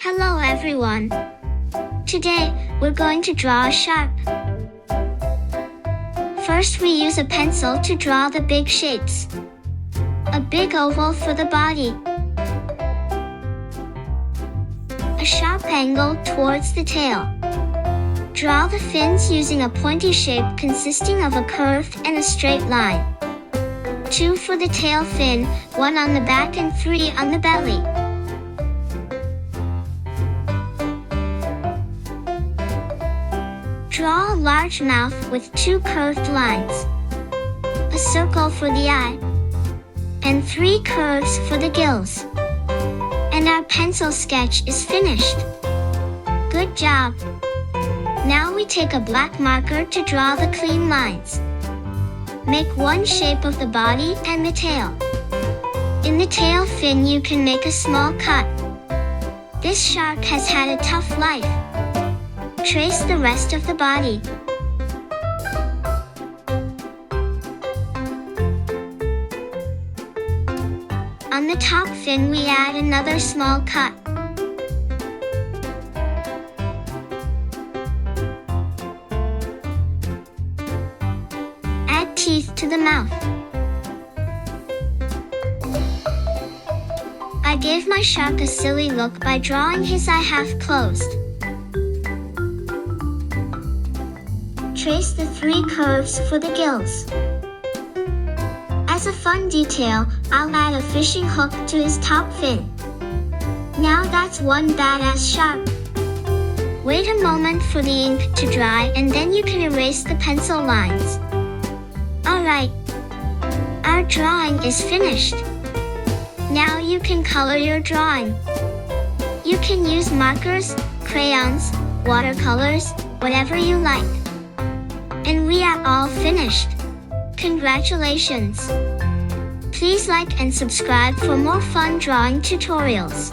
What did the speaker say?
Hello everyone. Today, we're going to draw a shark. First we use a pencil to draw the big shapes. A big oval for the body. A sharp angle towards the tail. Draw the fins using a pointy shape consisting of a curved and a straight line. 2 for the tail fin, 1 on the back and 3 on the belly. Draw a large mouth with 2 curved lines. A circle for the eye. And 3 curves for the gills. And our pencil sketch is finished. Good job! Now we take a black marker to draw the clean lines. Make one shape of the body and the tail. In the tail fin you can make a small cut. This shark has had a tough life. Trace the rest of the body. On the top fin we add another small cut. Add teeth to the mouth. I gave my shark a silly look by drawing his eye half closed. Trace the 3 curves for the gills. As a fun detail, I'll add a fishing hook to his top fin. Now that's one badass shark. Wait a moment for the ink to dry and then you can erase the pencil lines. Alright, our drawing is finished. Now you can color your drawing. You can use markers, crayons, watercolors, whatever you like. And we are all finished. Congratulations! Please like and subscribe for more fun drawing tutorials.